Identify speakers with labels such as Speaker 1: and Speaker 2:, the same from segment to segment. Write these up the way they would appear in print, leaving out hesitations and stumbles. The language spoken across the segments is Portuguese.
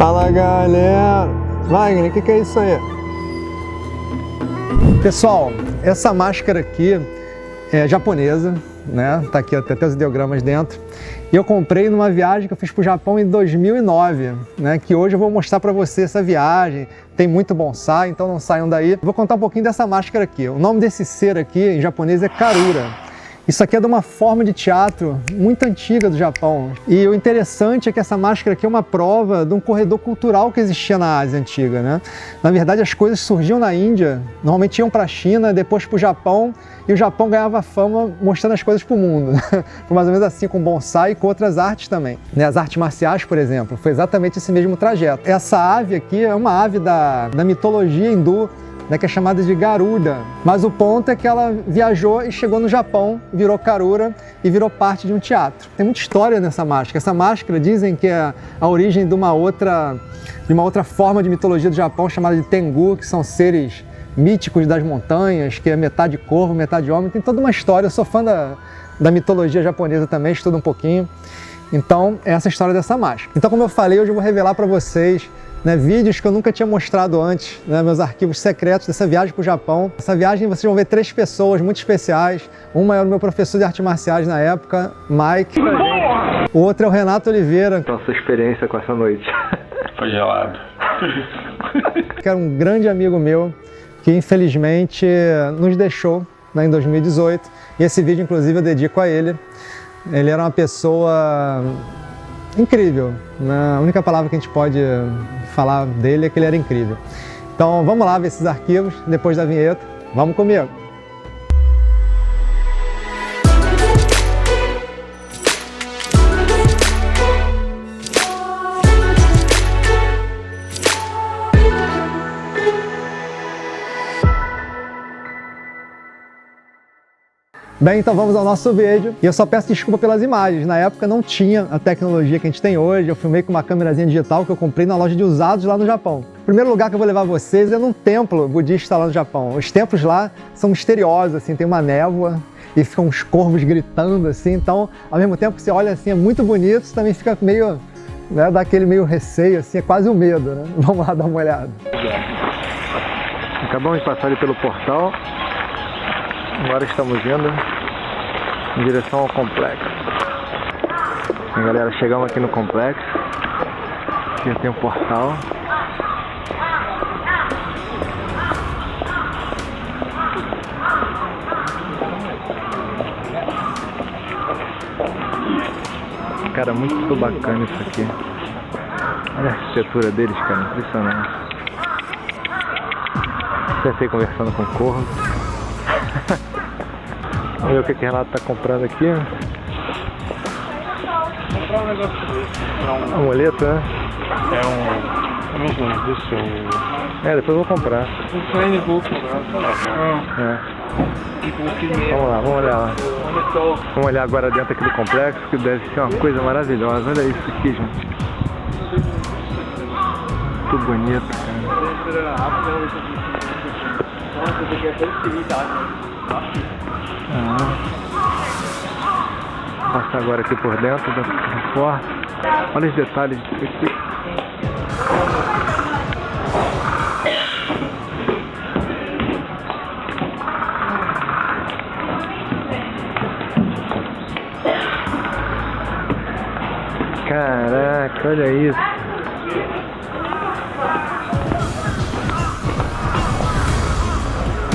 Speaker 1: Fala galera! Wagner, o que é isso aí? Pessoal, essa máscara aqui é japonesa, né? Tá aqui até os ideogramas dentro. E eu comprei numa viagem que eu fiz para o Japão em 2009, né? Que hoje eu vou mostrar para você essa viagem. Tem muito bonsai, então não saiam daí. Vou contar um pouquinho dessa máscara aqui. O nome desse ser aqui em japonês é Karura. Isso aqui é de uma forma de teatro muito antiga do Japão. E o interessante é que essa máscara aqui é uma prova de um corredor cultural que existia na Ásia antiga, né? Na verdade, as coisas surgiam na Índia, normalmente iam para a China, depois para o Japão, e o Japão ganhava fama mostrando as coisas para o mundo. Foi mais ou menos assim com bonsai e com outras artes também. As artes marciais, por exemplo, foi exatamente esse mesmo trajeto. Essa ave aqui é uma ave da mitologia hindu, né, que é chamada de Garuda, mas o ponto é que ela viajou e chegou no Japão, virou Karura e virou parte de um teatro. Tem muita história nessa máscara. Essa máscara dizem que é a origem de uma outra forma de mitologia do Japão chamada de Tengu, que são seres míticos das montanhas, que é metade corvo, metade homem. Tem toda uma história. Eu sou fã da mitologia japonesa também, estudo um pouquinho. Então, é essa história dessa máscara. Então, como eu falei, hoje eu vou revelar para vocês, né, vídeos que eu nunca tinha mostrado antes, né, meus arquivos secretos dessa viagem para o Japão. Essa viagem vocês vão ver 3 pessoas muito especiais. Uma é o meu professor de artes marciais na época, Mike. O outro é o Renato Oliveira.
Speaker 2: Então, sua experiência com essa noite?
Speaker 3: Foi gelado.
Speaker 1: Que era um grande amigo meu, que infelizmente nos deixou, né, em 2018. E esse vídeo, inclusive, eu dedico a ele. Ele era uma pessoa incrível, né? A única palavra que a gente pode falar dele é que ele era incrível. Então vamos lá ver esses arquivos depois da vinheta. Vamos comigo! Bem, então vamos ao nosso vídeo. E eu só peço desculpa pelas imagens. Na época não tinha a tecnologia que a gente tem hoje. Eu filmei com uma câmerazinha digital que eu comprei na loja de usados lá no Japão. O primeiro lugar que eu vou levar vocês é num templo budista lá no Japão. Os templos lá são misteriosos, assim, tem uma névoa e ficam uns corvos gritando, assim. Então, ao mesmo tempo que você olha assim, é muito bonito, você também fica meio, né, dá aquele meio receio, assim, é quase um medo, né? Vamos lá dar uma olhada.
Speaker 2: Acabamos de passar ali pelo portal. Agora estamos indo em direção ao complexo. E, galera, chegamos aqui no complexo. Aqui tem um portal. Cara, muito bacana isso aqui. Olha a arquitetura deles, cara, impressionante. Pensei conversando com o corvo. Vamos ver o que o Renato tá comprando aqui.
Speaker 3: Comprar um negócio desse.
Speaker 2: Um amuleto, né?
Speaker 3: É um conjunto desse.
Speaker 2: Depois eu vou comprar.
Speaker 3: Um treino book,
Speaker 2: Vamos lá, vamos olhar lá. Vamos olhar agora dentro aqui do complexo, que deve ser uma coisa maravilhosa. Olha isso aqui, gente. Muito bonito, cara. Vou passar agora aqui por dentro da porta. Olha os detalhes disso aqui. Caraca, olha isso.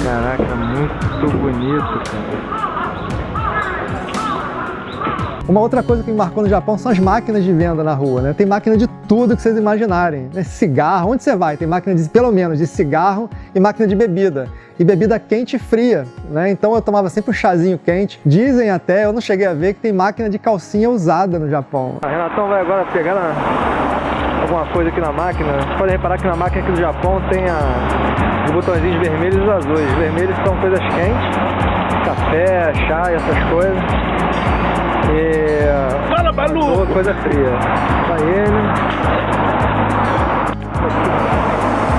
Speaker 2: Caraca, muito bonito, cara.
Speaker 1: Uma outra coisa que me marcou no Japão são as máquinas de venda na rua, né? Tem máquina de tudo que vocês imaginarem, né? Cigarro, onde você vai? Tem máquina de, pelo menos, de cigarro e máquina de bebida. E bebida quente e fria, né? Então eu tomava sempre um chazinho quente. Dizem até, eu não cheguei a ver, que tem máquina de calcinha usada no Japão.
Speaker 2: A Renatão vai agora pegar alguma coisa aqui na máquina. Você pode reparar que na máquina aqui do Japão tem os botõezinhos vermelhos e os azuis. Os vermelhos são coisas quentes, café, chá e essas coisas. E
Speaker 3: Fala, Balu!
Speaker 2: coisa fria. Vai ele.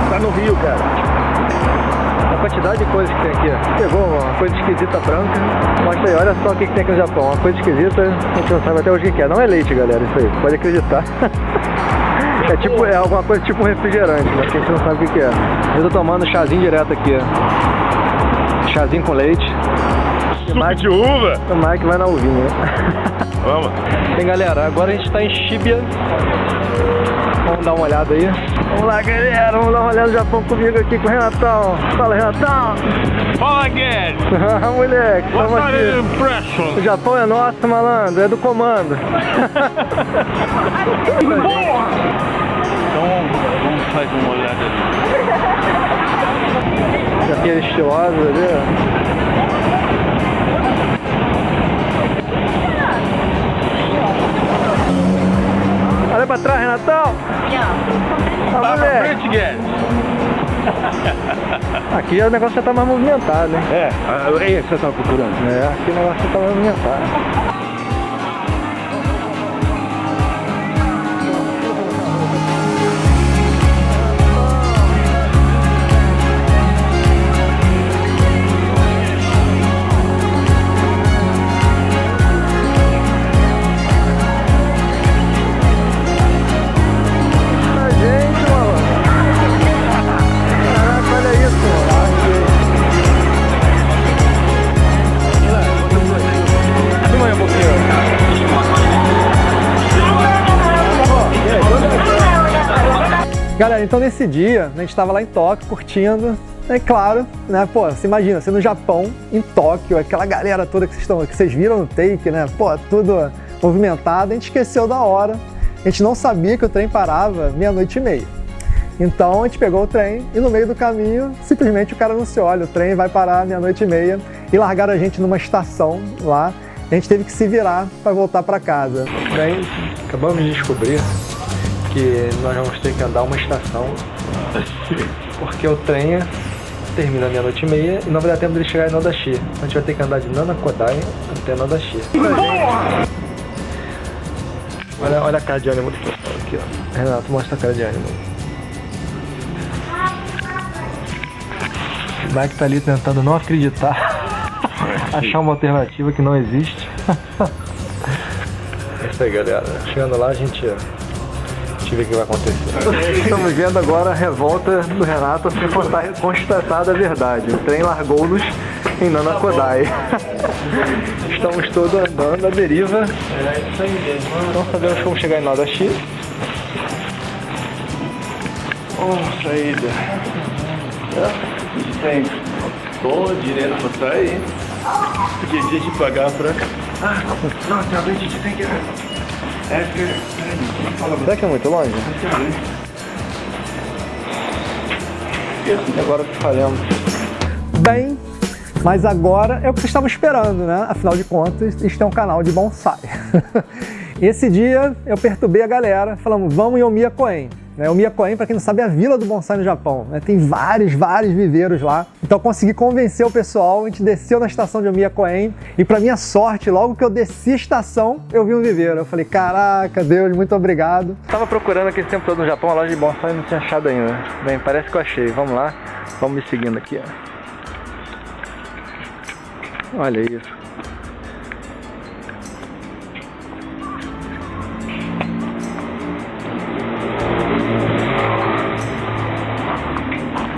Speaker 3: Tá no Rio, cara.
Speaker 2: A quantidade de coisas que tem aqui. Pegou uma coisa esquisita branca. Mostra aí, olha só o que tem aqui no Japão. Uma coisa esquisita, a gente não sabe até hoje o que é. Não é leite, galera, isso aí. Pode acreditar. É alguma coisa tipo um refrigerante, né? Que a gente não sabe o que é. Eu tô tomando chazinho direto aqui, ó. Chazinho com leite.
Speaker 3: Suco de uva?
Speaker 2: O Mike vai na uvinha.
Speaker 3: Vamos.
Speaker 2: Bem, galera, agora a gente tá em Shibuya. Vamos dar uma olhada aí. Vamos lá, galera, vamos dar uma olhada no Japão comigo aqui com o Renatão. Fala, Renatão.
Speaker 3: Fala, Guedes.
Speaker 2: Moleque, estamos
Speaker 3: What
Speaker 2: aqui.
Speaker 3: impression?
Speaker 2: O Japão é nosso, malandro, é do comando.
Speaker 3: Então, vamos fazer uma olhada ali.
Speaker 2: Aqui é estiloso, ali. Olha pra trás, Renatão.
Speaker 3: Vai pra
Speaker 2: moleque.
Speaker 3: frente, Guedes.
Speaker 2: Aqui o negócio já tá mais movimentado, hein?
Speaker 3: É isso que você tava procurando.
Speaker 2: Aqui o negócio já tá mais movimentado.
Speaker 1: Galera, então nesse dia, a gente estava lá em Tóquio, curtindo, é claro, né, pô, você imagina, você no Japão, em Tóquio, aquela galera toda que vocês viram no take, né, pô, tudo movimentado, a gente esqueceu da hora, a gente não sabia que o trem parava 00:30. Então a gente pegou o trem e no meio do caminho, simplesmente o cara anunciou, olha, o trem vai parar 00:30 e largaram a gente numa estação lá, a gente teve que se virar para voltar para casa.
Speaker 2: Bem, acabamos de descobrir que nós vamos ter que andar uma estação porque o trem termina 00:30 e não vai dar tempo de chegar em Nodashi. Então a gente vai ter que andar de Nanakodai até Nodashi. Olha a cara de ânimo do pessoal aqui, ó. Renato, mostra a cara de ânimo. O Mike tá ali tentando não acreditar, achar uma alternativa que não existe. É isso aí, galera. Chegando lá, a gente ver o que vai acontecer. Estamos vendo agora a revolta do Renato sem constatada a verdade. O trem largou-nos em Nanakodai. Estamos todos andando à deriva. É isso aí mesmo. Não sabemos como chegar em Nodashi.
Speaker 3: Saída. Tem. Tô direto pra trás. Porque dia de pagar pra... não, tem alguém que tem que...
Speaker 2: Será que é muito longe? E agora que falhamos.
Speaker 1: Bem, mas agora é o que vocês estavam esperando, né? Afinal de contas, isso é um canal de bonsai. Esse dia eu perturbei a galera, falamos, vamos em Omiya-koen. Omiya-koen, para quem não sabe, é a vila do bonsai no Japão. Tem vários viveiros lá. Então consegui convencer o pessoal, a gente desceu na estação de Omiya-koen e para minha sorte, logo que eu desci a estação, eu vi um viveiro. Eu falei, caraca, Deus, muito obrigado.
Speaker 2: Tava procurando aquele tempo todo no Japão, a loja de bonsai e não tinha achado ainda. Bem, parece que eu achei. Vamos lá, vamos me seguindo aqui, ó. Olha isso.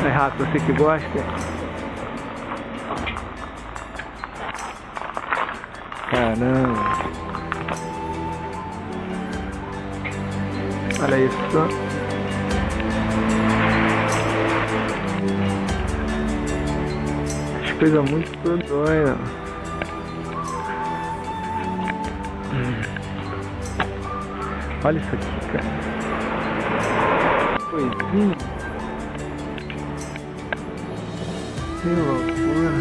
Speaker 2: É rápido, você que gosta. Caramba. Olha isso. As coisas muito doidas. Olha isso aqui, cara. Coisinha. Que loucura.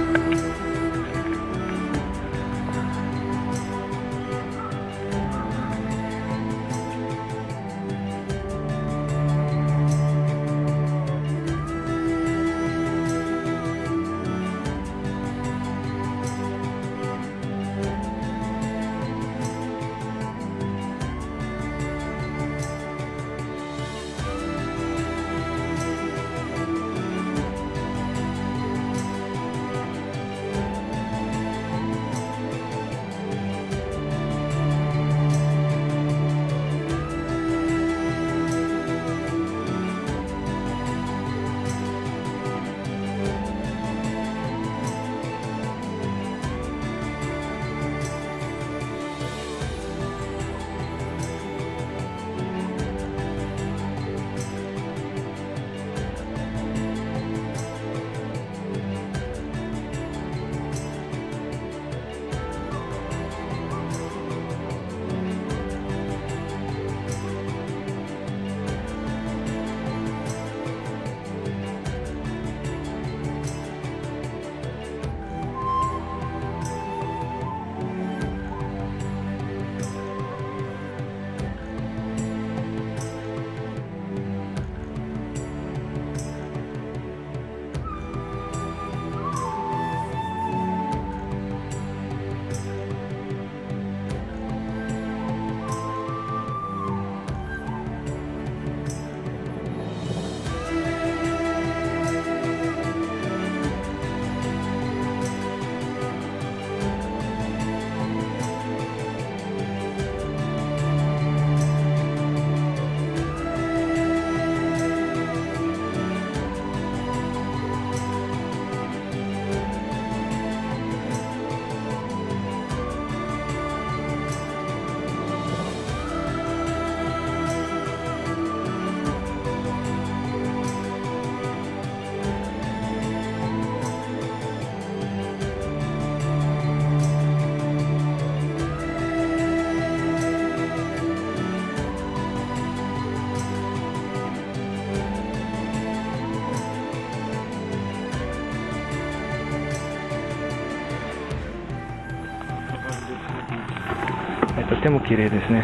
Speaker 2: とても綺麗ですね。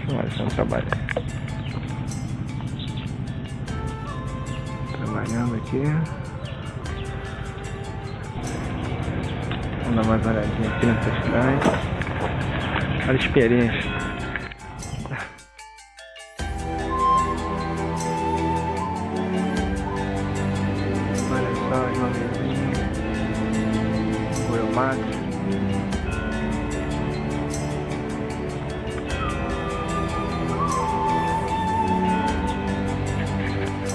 Speaker 2: Olha, estão trabalhando aqui. Vamos dar mais uma olhadinha aqui nessas cidades. Olha as pereias. Olha só as novezinhas. O Max.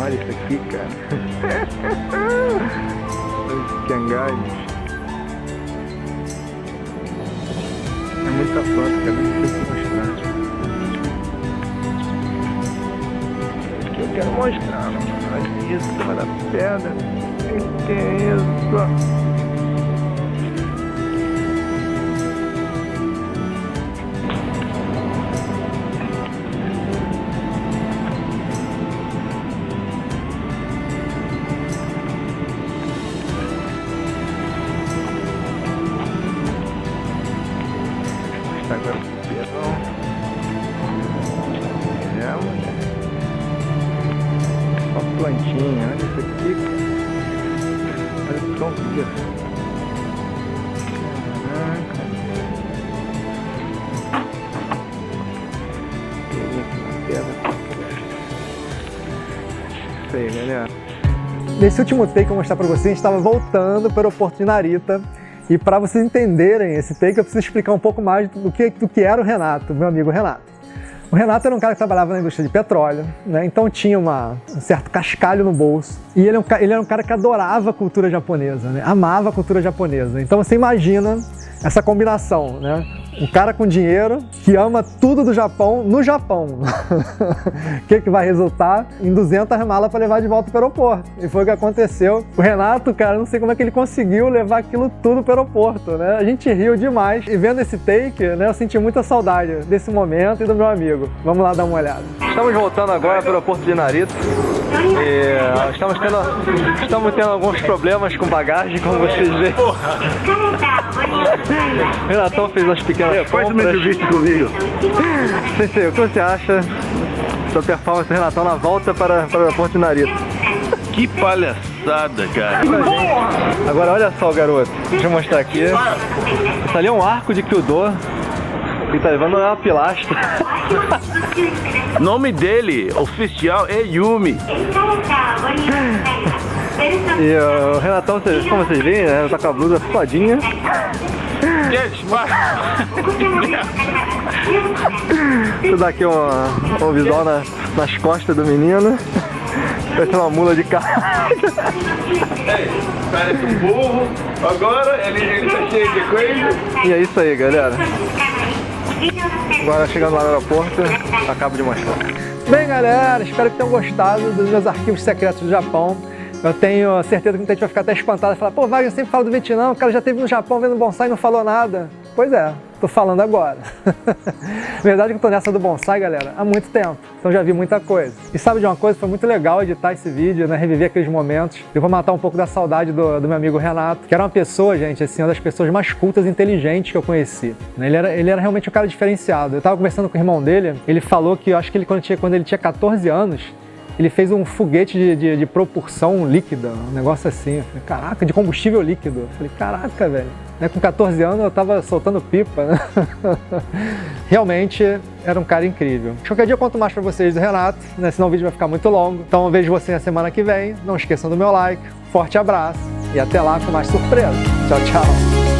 Speaker 2: Olha isso aqui, cara. Olha os cangalhos. É muita planta, cara. Não sei se mostrar. Aqui eu quero mostrar. Olha isso, em cima da pedra. Que é isso? Agora o pedrão. É, mulher. Só plantinha, olha isso aqui. Olha o tom disso. Caraca. Peguei aqui na pedra. Isso aí, galera.
Speaker 1: Nesse último take que eu vou mostrar pra vocês, a gente estava voltando para o aeroporto de Narita. E para vocês entenderem esse take, eu preciso explicar um pouco mais do que era o Renato, meu amigo Renato. O Renato era um cara que trabalhava na indústria de petróleo, né? Então tinha um certo cascalho no bolso. E ele era um cara que adorava a cultura japonesa, né? Amava a cultura japonesa. Então você imagina essa combinação, né? Um cara com dinheiro que ama tudo do Japão no Japão. O que vai resultar em 200 malas para levar de volta para o aeroporto. E foi o que aconteceu. O Renato, cara, não sei como é que ele conseguiu levar aquilo tudo para o aeroporto, né? A gente riu demais. E vendo esse take, né, eu senti muita saudade desse momento e do meu amigo. Vamos lá dar uma olhada.
Speaker 2: Estamos voltando agora para o aeroporto de Narita. E estamos tendo alguns problemas com bagagem, como vocês veem. O Renatão fez umas pequenas compras.
Speaker 3: Faz uma entrevista comigo.
Speaker 2: Sensei, o que você acha da performance do Renatão na volta para o aeroporto de Narita?
Speaker 3: Que palhaçada, cara.
Speaker 2: Agora olha só, garoto. Deixa eu mostrar aqui. Isso ali é um arco de Kyudo. Ele tá levando uma pilastra.
Speaker 3: O nome dele, oficial, é Yumi.
Speaker 2: E o Renatão, como vocês veem, né, tá com a blusa todinha. Isso daqui é um visual nas costas do menino. Parece uma mula de carro.
Speaker 3: Parece um burro. Agora ele tá cheio de coisa.
Speaker 2: E é isso aí, galera. Agora chegando lá no aeroporto, acabo de mostrar.
Speaker 1: Bem, galera, espero que tenham gostado dos meus arquivos secretos do Japão. Eu tenho certeza que muita gente vai ficar até espantado e falar: pô, Wagner sempre fala do Vietnã, o cara já esteve no Japão vendo bonsai e não falou nada. Pois é, tô falando agora. Verdade que eu tô nessa do bonsai, galera, há muito tempo, então já vi muita coisa. E sabe de uma coisa? Foi muito legal editar esse vídeo, né, reviver aqueles momentos. Eu vou matar um pouco da saudade do meu amigo Renato, que era uma pessoa, gente, assim, uma das pessoas mais cultas e inteligentes que eu conheci. Ele era realmente um cara diferenciado. Eu tava conversando com o irmão dele, ele falou que, eu acho que ele, quando ele tinha 14 anos, ele fez um foguete de propulsão líquida, um negócio assim. Eu falei, caraca, de combustível líquido. Eu falei, caraca, velho. Né, com 14 anos eu tava soltando pipa, né? Realmente era um cara incrível. Qualquer dia eu conto mais pra vocês do Renato, né? Senão o vídeo vai ficar muito longo. Então eu vejo vocês na semana que vem. Não esqueçam do meu like. Forte abraço e até lá com mais surpresa. Tchau, tchau.